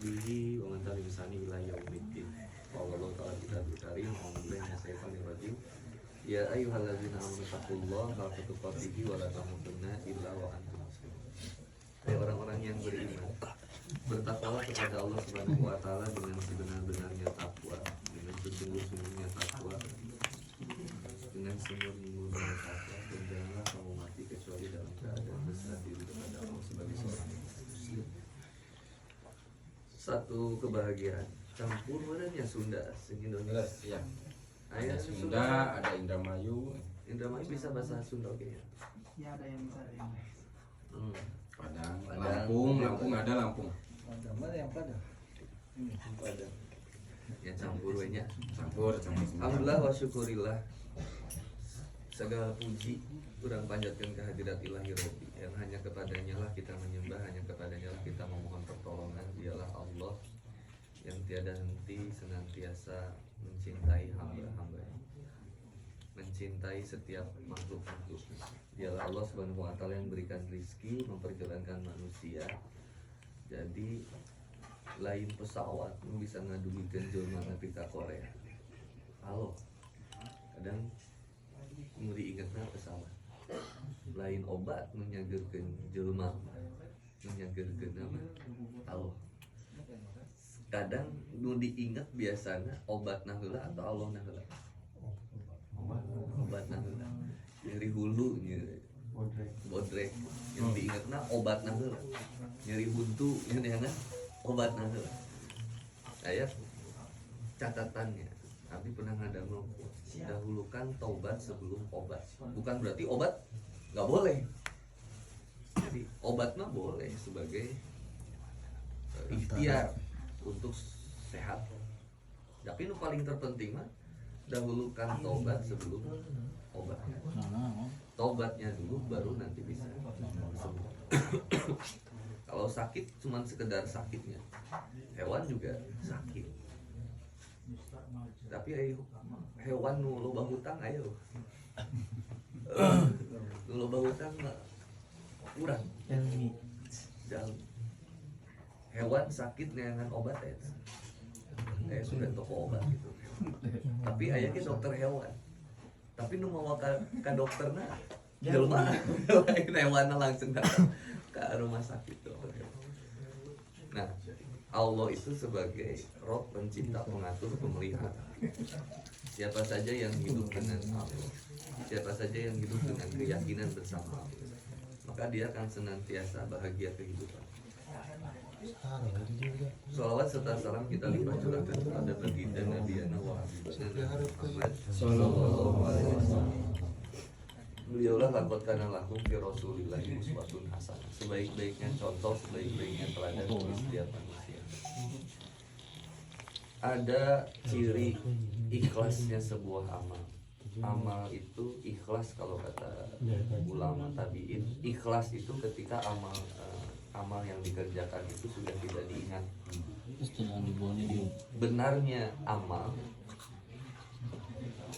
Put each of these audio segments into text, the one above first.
bihi wa man tabi'ahum bi ihsan ila yaumiddin. Wallahu ta'ala kitabul karim. A'udzubillahi minasyaitonir rajim. Ya ayyuhalladzina amanu taqullaha haqqa tuqatih wa la tamutunna illa wa antum muslimun. Hai orang-orang yang beriman, bertakwalah kepada Allah Subhanahu wa taala dengan sebenar-benarnya takwa, dengan sesungguh-sungguhnya takwa, dengan semurni-murninya takwa, dan janganlah kamu mati kecuali dalam keadaan berserah diri kepada Allah sebagai seorang muslim. Satu kebahagiaan campur badannya Sunda sing Indonesia. Ya. Ada Sunda, ada Indramayu. Indramayu bisa bahasa Sunda oke ya. Ya ada yang bisa ada yang Padang, Padang. Lampung ada Lampung. Padang mana yang Padang? Padang. Ya campur we nya. Campur semua. Alhamdulillah wa syukurillah. Segala puji kurang panjatkan kehadirat ilahi Rabbi, yang hanya kepadanya lah kita menyembah, hanya kepadanya lah kita memohon pertolongan. Dialah Allah yang tiada henti senantiasa mencintai hamba-hambanya, mencintai setiap makhluk-makhluk. Dialah Allah Subhanahu wa taala yang berikan rizki, memperjalankan manusia. Jadi lain pesawat bisa ngaduhikeun jelema nepi ka Korea. Halo. Kadang nu diingetna pesawat. Lain obat nu nyageurkeun jelema. Nu nyageurkeun nama. Allah. Kadang nu diinget biasanya obatna heula atau Allahna heula. Obatna heula. Nyeri hulu nyeri bodrek. Yang diingetna obatna heula. Nyeri buntu nya obatna heula. Aya catatannya. Abi pernah ngadamel dahulukan taubat sebelum obat. Bukan berarti obat nggak boleh. Jadi obat mah boleh sebagai ikhtiar untuk sehat. Tapi yang paling terpenting mah dahulukan taubat sebelum obatnya. Taubatnya dulu baru nanti bisa sembuh. Kalau sakit cuman sekedar sakitnya. Hewan juga sakit. Tapi ayo hewan nu loba hutang ayo. Nu loba hutang mah kurang. Jangan. Hewan sakit neangan obat ya. Sudah toko obat gitu. Tapi aya ge dokter hewan. Tapi nu mau ka dokterna jelema lain hewanna langsung ka rumah sakit dokter hewan. Nah, Allah itu sebagai Rob pencipta, pengatur, pemelihara. Siapa saja yang hidup dengan Allah, siapa saja yang hidup dengan keyakinan bersama Allah, maka dia akan senantiasa bahagia kehidupan. Salawat serta salam kita limpah curahkan kepada baginda Nabi wa habibana Muhammad sallallahu alaihi wasallam. Beliaulah lakot kana lakum fi Rasulillahi uswatun hasanah. Sebaik-baiknya contoh, sebaik-baiknya teladan bagi setiap manusia. Ada ciri ikhlasnya sebuah amal. Amal itu ikhlas kalau kata ulama tabiin. Ikhlas itu ketika amal yang dikerjakan itu sudah tidak diingat. Benarnya amal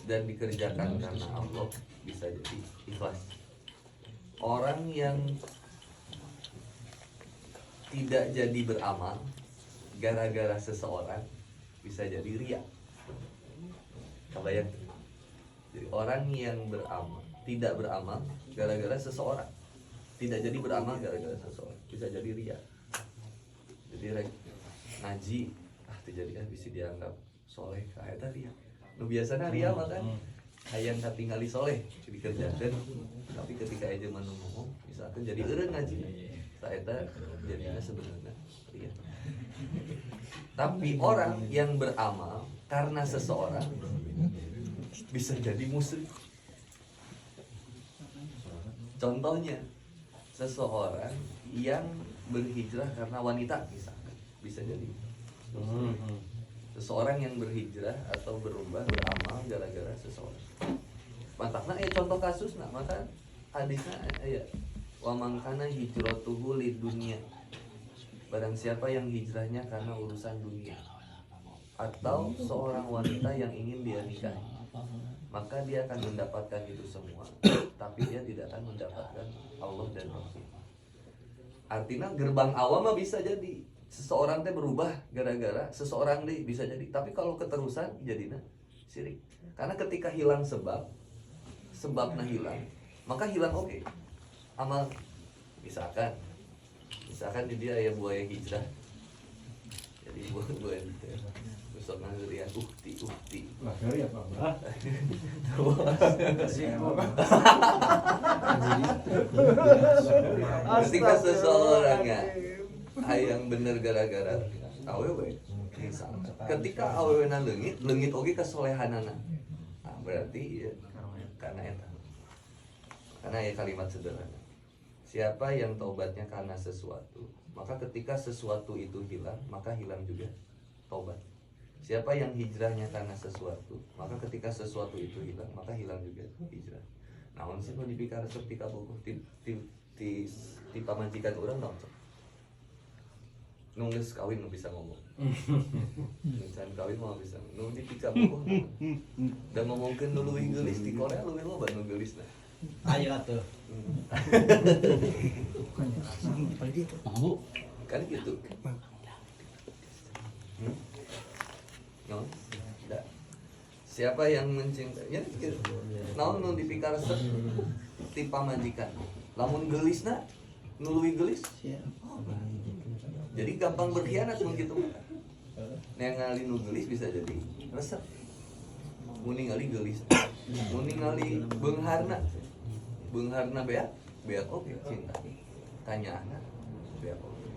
dan dikerjakan karena Allah bisa jadi ikhlas. Orang yang tidak jadi beramal gara-gara seseorang bisa jadi ria. Kebayang? Jadi orang yang beramal, tidak beramal gara-gara seseorang, tidak jadi beramal gara-gara seseorang, bisa jadi ria. Jadi ngaji tidak bisa dianggap soleh kayak tadi ya. Nu biasana ria makan hayang katingali soleh dikerjakan, tapi ketika aja mana ngomong misalkan jadi eureun ngaji saeta jadinya sebenarnya ria. Tapi orang yang beramal karena seseorang bisa jadi musyrik. Contohnya seseorang yang berhijrah karena wanita misalkan bisa jadi musyrik. Seseorang yang berhijrah atau berubah beramal gara-gara seseorang. Mantakna contoh kasus maka hadisnya wa man kana hijratuhu lid dunya. Barang siapa yang hijrahnya karena urusan dunia atau seorang wanita yang ingin dia nikahi, maka dia akan mendapatkan itu semua, tapi dia tidak akan mendapatkan Allah dan Rasul. Artinya gerbang awam mah bisa jadi seseorang teh berubah gara-gara seseorang deh bisa jadi. Tapi kalau keterusan jadinya syirik. Karena ketika hilang sebabnya hilang, maka hilang oke. Amal misalkan di dia ya buaya hijrah. Jadi buaya hijrah. Besok ngelihat ukti. Lah dari apa? Ketika seseorang ya hayang bener gara-gara awewe misalkan. Ketika awewena leungit oge kasolehanana. Nah, berarti ya karena eta. Karena ya kalimat sederhana. Siapa yang taubatnya karena sesuatu, maka ketika sesuatu itu hilang, maka hilang juga taubat. Siapa yang hijrahnya karena sesuatu, maka ketika sesuatu itu hilang, maka hilang juga hijrah. Namun sih mau dipikir seperti kabogoh ti pamajikan orang dong. Nulis kawin nu bisa ngomong. Can kawin mau bisa. Nu dipikir kabogoh. Dan ngomongkeun nu leuwih geulis di Korea leuwih loba nu geulisna. Ayo atuh. Kan gitu. No, tidak. Siapa yang mencintainya? Naon nu dipikar ti pamajikan. Lamun geulisna, nu leuwih geulis. Jadi gampang berkhianat mun kitu. Ningali nu geulis bisa jadi resep. Mun ningali geulis. Mun ningali beungharna beak oke cinta. Kanyaana beak oke.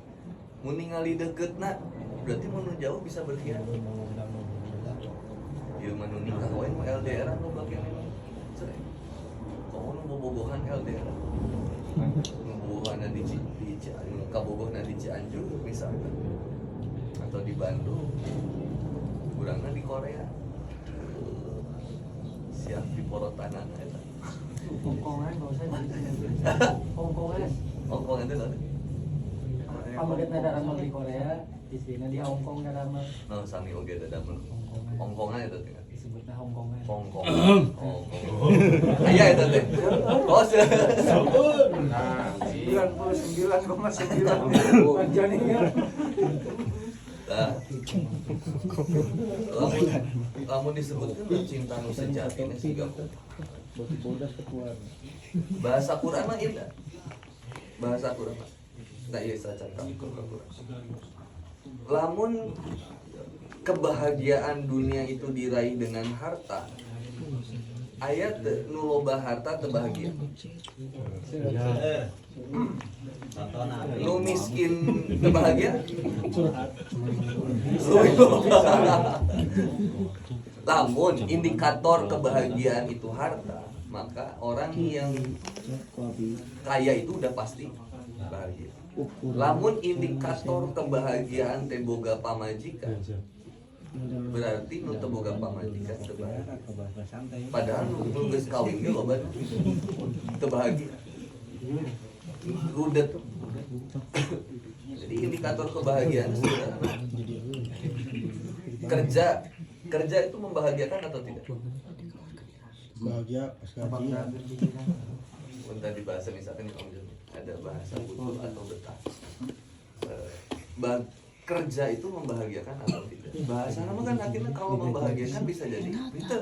Mun ningali dekeutna berarti mun jauh bisa berkhianat. Ieu mah nu nikah wae mah LDR nu bagian ini. Cerai. Komo nu bobogohan LDR. Nu bobogohan di Cianjur, kabogohna di Cianjur misalkan. Atau di Bandung. Urangna di Korea. Siap di porotanana eta. Hongkongan enggak usah Hongkongan. Hongkong itu nanti. Pamagetna daramel di Korea, istrina di Hongkong daramel. Oh, sami oge da damel. Hongkongan itu teh. Disebutna Hongkongan. Hongkong. Aya eta teh. Kos. Nah, 99,9. Janinya. Nah. Lamun disebutkeun cinta nu sejati nya siga bahasa Quran mah indah. Bahasa Quran mah. Nah, iya saja Quran. Lamun kebahagiaan dunia itu diraih dengan harta, ayat nu loba harta teu bahagia. Nu miskin teu bahagia. Lamun indikator kebahagiaan itu harta, maka orang yang kaya itu udah pasti bahagia. Lamun indikator kebahagiaan teh boga pamajikan, berarti nu teu boga pamajikan teu bahagia. Padahal nu geus kawin ge loba teu bahagia. Rudet. Jadi indikator kebahagiaan sebenarnya kerja itu membahagiakan atau tidak? Bahagia pas gajian. Untuk dibahas misalkan ada bahasa butuh atau betah. Kerja itu membahagiakan atau tidak? Bahasa nama kan akhirnya kalau membahagiakan bisa jadi itu.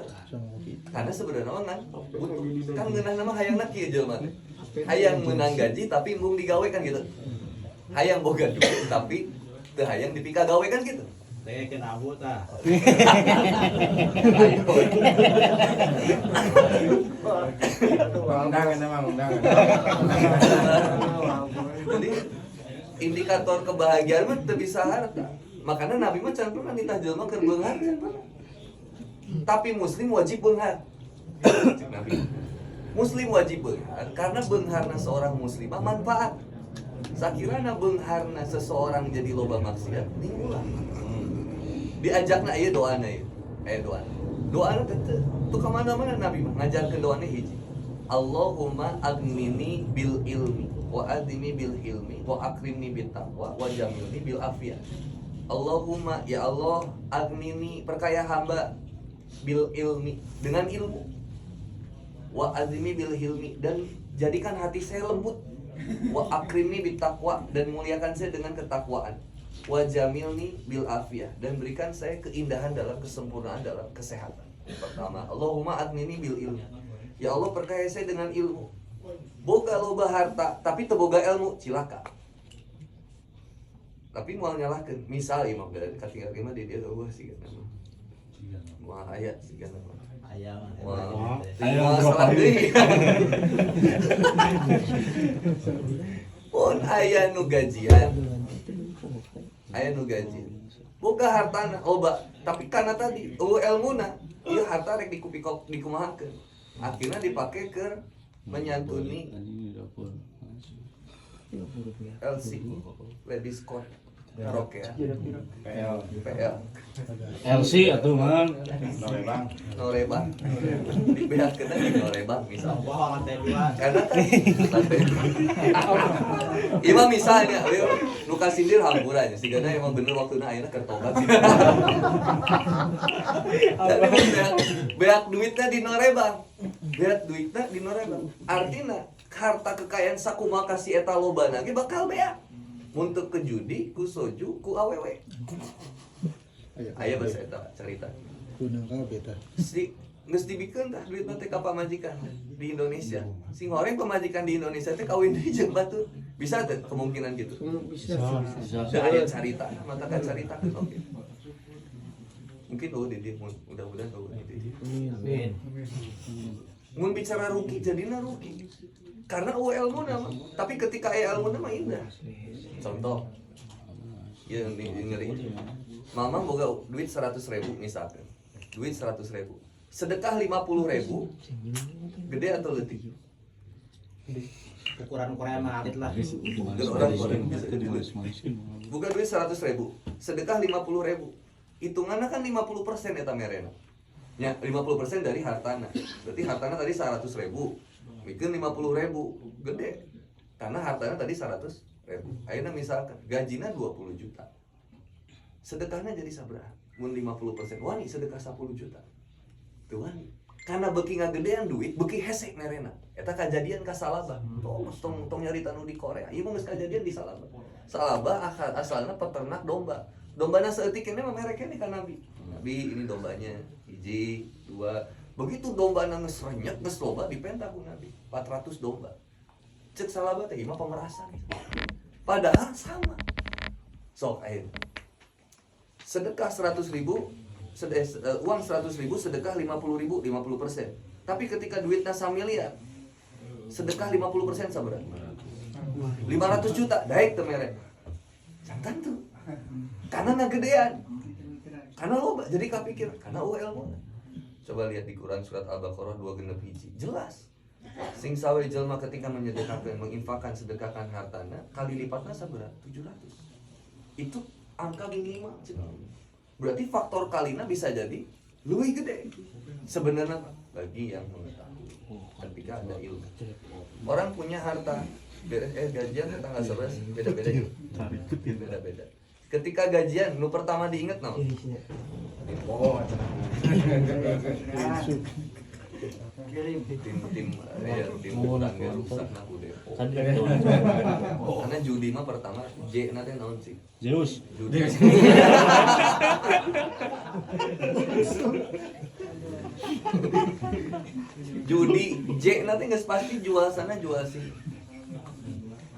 Karena sebenarnya kan butuh kan ngeunah nama hayangna kieu jelema teh. Hayang menang gaji tapi embung digawe kan gitu. Hayang boga duit tapi teu hayang dipika gawe kan gitu. Lekeun abu tah. undangan emang undangan. Jadi indikator kebahagiaan mah teu bisa harta. Makanya Nabi mah can pernah nitah jelema keur beunghar can pernah. Tapi muslim wajib beunghar. Nabi. Muslim wajib beunghar karena beungharna seorang muslimah manfaat. Sakirana beungharna seseorang jadi loba maksiat diulang. Diajakna aya doana ieu. Doana teh teu ka mana-mana Nabi mah ngajarkeun doana hiji. Allahumma aghnini bil ilmi wa adimi bil hilmi wa akrimni bit taqwa wa jamilni bil afiyah. Allahumma ya Allah aghnini perkaya hamba bil ilmi dengan ilmu wa adimi bil hilmi dan jadikan hati saya lembut wa akrimni bit taqwa dan muliakan saya dengan ketakwaan wajamilni bil afiyah, dan berikan saya keindahan dalam kesempurnaan dalam kesehatan. Pertama, Allahumma adnini bil ilmi. Ya Allah, perkaya saya dengan ilmu. Boga loba harta tapi teu boga ilmu, cilaka. Tapi moal nyalahkeun, misal imam dari katinggal mah di dia eueuh siga nama. Moal aya siga nama. Aya Wah, Aya salah deui. Pun aya nu gajian. Aya nu gajian. Boga hartana loba, tapi karena tadi ilmuna, ieu harta rek dikumahakeun. Akhirnya dipakai ke menyantuni LC, Ladies Code, karaoke ya, PL, LC atuh man. Norebang, dibedakeun di Norebang misal. Wah, lantai 2. Karena kan Imam misalnya, nu kasindir hamburan, sigana emang bener waktuna ayeuna keur tobat sih. Tapi beak duitna di Norebang. Beak duitna di Norebang. Artina harta kekayaan sakumaha kasih eta lobana ge bakal beak. Mun teu ke judi, ku soju, ku awewe. Aya bahasa eta cerita. Kunang kabeh tah. Geus dibikeun tah duitna teh ka pamajikan di Indonesia. Sing goreng pamajikan di Indonesia teh kawin deui jeung batur. Bisa teh kemungkinan gitu. Bisa. Da aya carita, mata kan caritakeun oge. Mungkin di dia mudah-mudahan di dia. Mun bicara rugi jadina rugi. Karena ilmu nama, tapi ketika ilmu nama indah. Contoh, ya ngeri. Mama boga duit 100.000 misalkan, duit 100.000, sedekah 50.000, gede atau letih? Ukuran Korea mah alit lah. Buka duit 100.000, sedekah 50.000, hitungannya kan 50% eta merena. Ya 50% dari hartana, berarti hartana tadi 100.000, bikin 50.000, gede. Karena hartanya tadi 100.000. Ayeuna misalkan gajinya 20 juta. Sedekahnya jadi sabaraha? Mun 50% wani sedekah 10 juta. Tuh wani. Karena beuki ngagedean duit, beuki hese merena. Eta kajadian ka Salabah. Tong nyarita nu di Korea. Ieu mah geus kajadian di Salabah. Salabah asalna peternak domba. Dombana saeutik keneh mah merek keneh ka Nabi. Nabi ini dombanya 1, 2. Begitu dombana geus renyek, geus loba dipenta ku Nabi. 400 domba. Cek Salabah teh mah pemerasan. Padahal sama. Sok ayeuna. Sedekah 100.000, uang 100.000, sedekah 50.000, 50%. Tapi ketika duitnya 1 miliar, sedekah 50% sabaraha? 500 juta, daek teu mere. Jantan tuh. Karena ngagedean. Karena loba jadi kapikir, karena ilmu. Coba lihat di Quran surat Al-Baqarah 2:6. Jelas. Sing sawe jelma ketika menyedekahkan, menginfakkan, sedekahkan hartana, kali lipatna sabaraha? 700. Itu angka minimal. Berarti faktor kalina bisa jadi lebih gede. Sebenarnya bagi yang mengetahui ketika ada ilmu. Orang punya harta gajian tanggal 11 beda-beda ya. Beda-beda. Ketika gajian nu pertama diinget naon? Oh. Tim tangga rusak na ku depo. Karena judi mah pertama J na teh naon sih? Zeus. Judi. Judi J nanti geus pasti jual sana jual sini.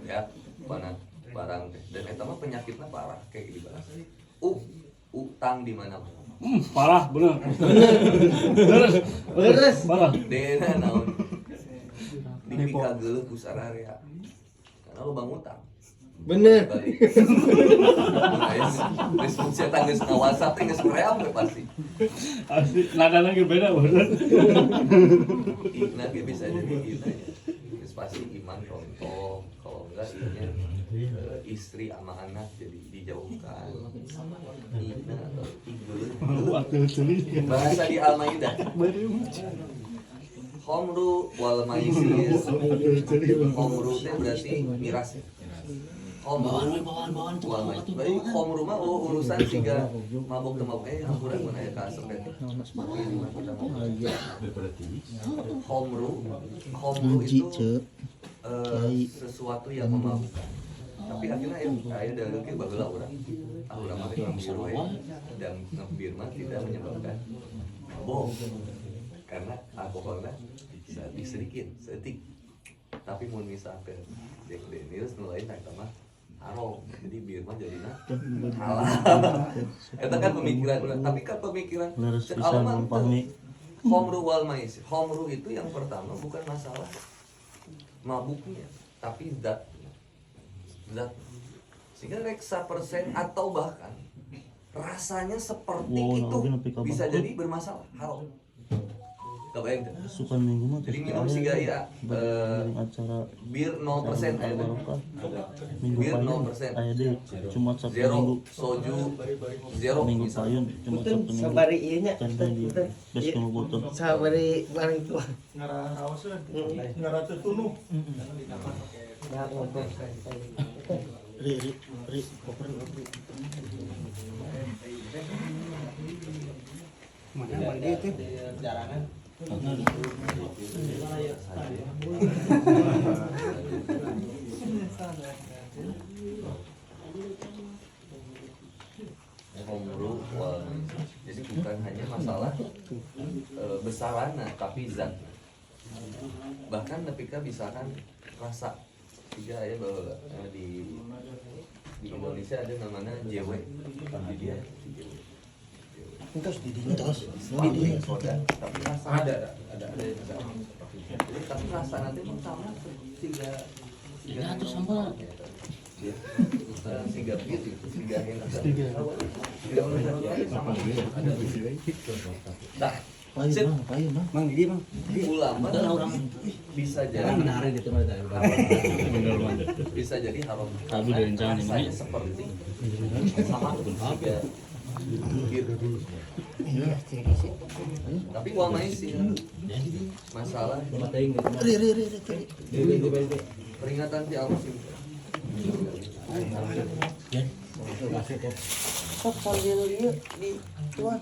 Ya, barang teh. Dan eta mah penyakitna parah kayak gitu. Utang di mana-mana. Parah bener. Beres. Parah. Dena naon? Dipika geuleuh ku sararea. Karena lo bang utang. Bener. Geus cetak geus ka WhatsApp teh geus ream we pasti. Asli nadana ge beda bener. Ina ge bisa jadi ina ya. Geus pasti iman rontok, kalau enggak istri sama anak jadi dijauhkan. Ina atau bahasa di Al-Maidah. Khomru wal maisir. Khomru itu berarti miras. Khomru wal maisir. Berarti khomru mah urusan tiga mabok temabok hampuran mun aya ka asep. Khomru itu sesuatu yang memabukkan. tapi akhirnya aya dagang ke baheula urang mah bir we dan bir mah tidak menyebabkan mabok karena alkoholnya sedikit setik tapi mun misalkan Jack Daniels nu lain eta mah haram jadi bir mah jadina halal eta kan pemikiran urang tapi kan pemikiran cek alaman Khamru wal maisir. Khamru itu yang pertama bukan masalah mabuknya, tapi zat. Sehingga rek 1% atau bahkan rasanya seperti itu bisa jadi bermasalah, haram. Kebayang tuh? Sukan minggu mah Jadi minum siga ya acara bir 0% aja. minggu Bir payun 0%. aya deui cuma Sabtu Zero minggu soju, zero minggu misalnya. payun cuma Sabtu minggu Sabari ieu nya. kan di bes kamu botol Sabari paling tua. Ri koper mana mandi itu jarangan Khamru wal maisir. Jadi bukan hanya masalah besarana tapi zat. Bahkan ketika misalkan rasa tiga ya bahwa di Indonesia ada namanya JW di dia entos di dinya tos sparkling soda tapi rasa ada yang sama. Jadi tapi rasa nanti pun sama tiga atau sama tiga bit itu tiga yang sama nah payun mang di mang ulama bisa jadi itu mah bisa jadi haram Tapi dari rencana ini. rasanya seperti sama tiga tapi wal maisir masalah peringatan di Allah sih sok sambil ieu di tuan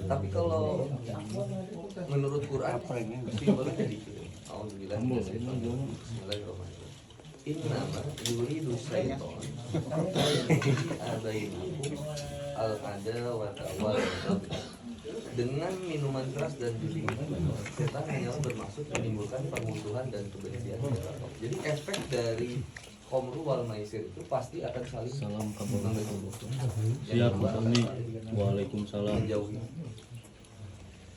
tapi kalau menurut Quran simbolnya jadi Alhamdulillah Bismillahirrahmanirrahim Innama yuridu syaiton Adainakum al-ada wa ta'wal dengan minuman keras dan judi setan hanya bermaksud menimbulkan permusuhan dan kebencian. Jadi efek dari khamru wal maisir itu pasti akan saling salam kabul membentuk. siap kami waalaikumsalam Menjauhi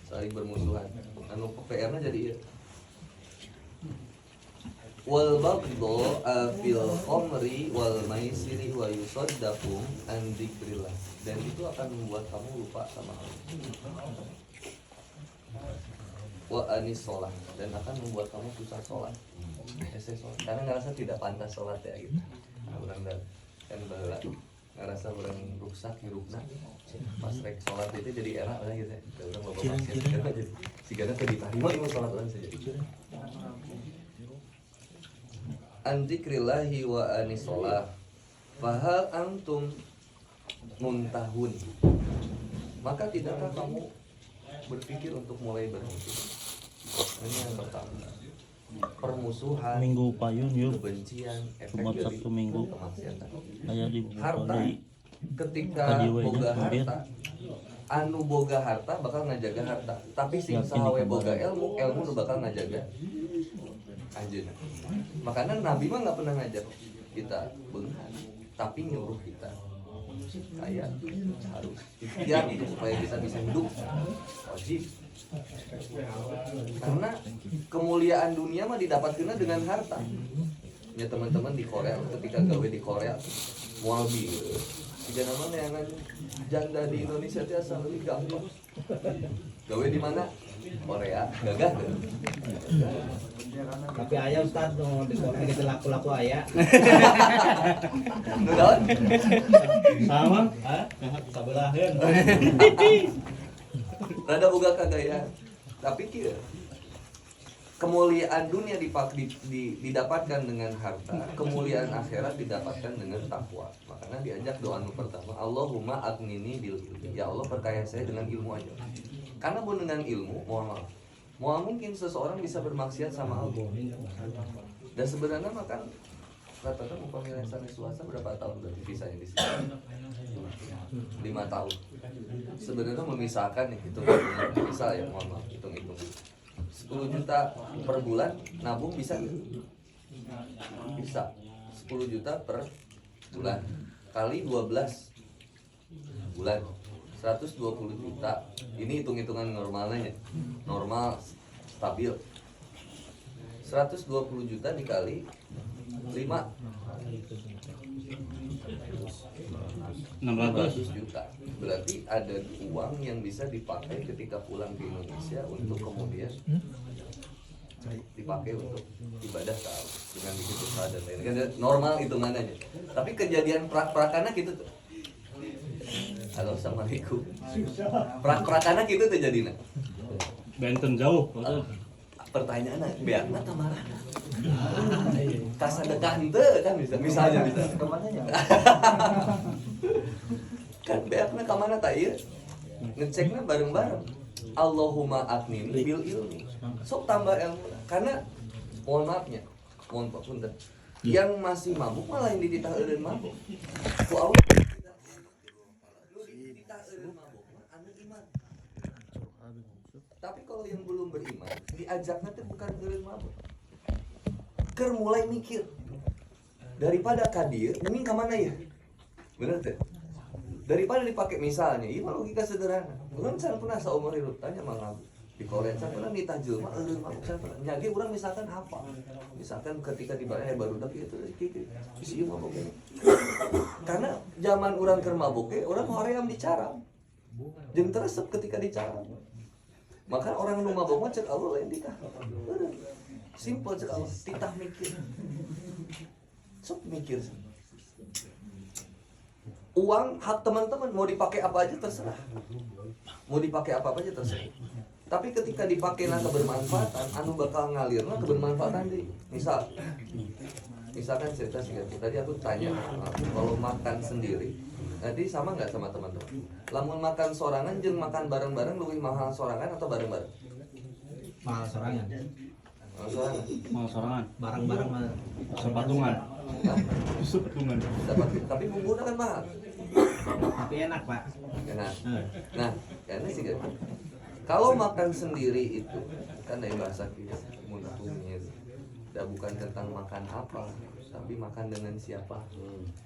saling bermusuhan. Anu PR-nya jadi ya. Wal baghdhu fil khamri wal maisiri wa yusaddakum an dzikrillah. Dan itu akan membuat kamu lupa sama Allah. Wa anis sholat dan akan membuat kamu susah sholat. Sholat karena ngerasa tidak pantas sholat ya gitu. Nah, orang kan baheula ngerasa orang rusak hirupna. Pas rek sholat itu jadi enak lah gitu. Orang loba maksiat karena jadi sigana teu ditarima ieu sholat orang saja. An dzikrillahi wa anis sholat. Fahal antum muntahun, maka tidakkah kamu berpikir untuk mulai berhenti? Ini yang pertama, permusuhan, minggu payun yuk kebencian, efek Jumat dari Sabtu Minggu kemaksiatan. aya di Harta, ketika Adiwe boga nya, harta, anu boga harta bakal ngajaga harta, tapi sing Yakin sahawe dikabaran. boga ilmu nu bakal ngajaga anjeunna. Makanya Nabi mah nggak pernah ngajar kita beunghar, tapi nyuruh kita kayak harus ikhtiar itu supaya kita bisa hidup wajib karena kemuliaan dunia mah didapatkan dengan harta ya teman-teman di Korea ketika gawe di Korea mobil tiga nama yang janda di Indonesia itu asal lebih gampang gawe di mana Korea gagah kan Tapi aya Ustaz nu di Korea gitu laku-laku aya. nu daun sama Hah? Sabelaheun. rada boga kagayaan tapi kieu kemuliaan dunia didapatkan dengan harta, kemuliaan akhirat didapatkan dengan takwa. Makanya diajak doa pertama, Allahumma aghnini bil ilmi. Ya Allah perkaya saya dengan ilmu aja. Karena pun dengan ilmu, mohon maaf, Mau mungkin seseorang bisa bermaksiat sama Allah. Dan sebenarnya makan rata-rata upah nilai sana swasta berapa tahun berarti pisahnya di sini? 5 tahun. Sebenarnya memisahkan nih hitung misal ya, mohon maaf hitung-hitung 10 juta per bulan nabung bisa nggak? Bisa. 10 juta per bulan kali 12 bulan 120 juta. Ini hitung-hitungan normalnya, normal stabil. 120 juta dikali 5 600 juta. Berarti ada uang yang bisa dipakai ketika pulang ke Indonesia untuk kemudian dipakai untuk ibadah ke Allah dengan bikin usaha dan lain-lain. Kan normal hitungannya. Tapi kejadian prak-prakana gitu tuh. Halo, assalamualaikum. Prak-prakana gitu tuh jadinya. benten jauh betul. Pertanyaannya, beakna tamara. Kasadekah henteu kan misalnya bisa. Kemana ya? Kan beakna ka mana tah ieu? Ngecekna bareng-bareng. Allahumma aknini bil ilmi. Sok tambah ilmu. Karena mohon maafnya, mohon punten. Yang masih mabuk malah yang dititah eureun mabuk. Ku Allah dititah eureun mabuk mah anu iman. Tapi kalau yang belum beriman, diajaknya tuh bukan eureun mabuk. Keur mulai mikir. Daripada kadir, mending ka mana ya? Bener teh? Daripada dipakai misalnya, ini logika sederhana. Urang can pernah saumur hidup tanya Mang Abu. Di Korea can pernah nitah jelema eureun mabuk can pernah. Nyage urang misalkan apa? Misalkan ketika dibayar baru tapi itu kieu isi mabuk. Karena zaman urang keur mabuk ge urang hoream dicarang. Jeung teresep ketika dicarang. Maka orang nu mabuk mah cek Allah lain ditah. Simple cek Allah, titah mikir. Sok mikir. Uang hak teman-teman mau dipakai apa aja terserah. Mau dipakai apa aja terserah. Tapi ketika dipakai na kebermanfaatan, anu bakal ngalirna kebermanfaatan deui. Misalkan cerita singkat. Tadi aku tanya, kalau makan sendiri, nanti sama nggak sama teman-teman? Lamun makan sorangan jeung makan bareng-bareng lebih mahal sorangan atau bareng-bareng? Mahal sorangan. Mahal sorangan. mau sorangan Barang-barang mah. sepatungan Hah? sepatungan Tapi bumbunya kan mahal. Tapi enak, Pak. Enak. Nah, karena sih kan. Kalau makan sendiri itu kan dari bahasa kita muntuhnya bukan tentang makan apa, tapi makan dengan siapa.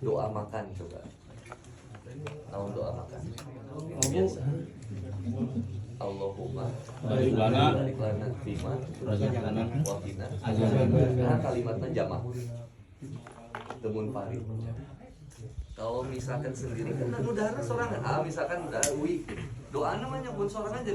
Doa makan coba. Tahu doa makan? Biasa. Allahumma barik lana barik lana fima razaqtana wa qina. Nah, kalimatnya jamak. Temun pari. Kalau misalkan sendiri kan udahana sorangan. Misalkan udah doa namanya pun sorangan jadi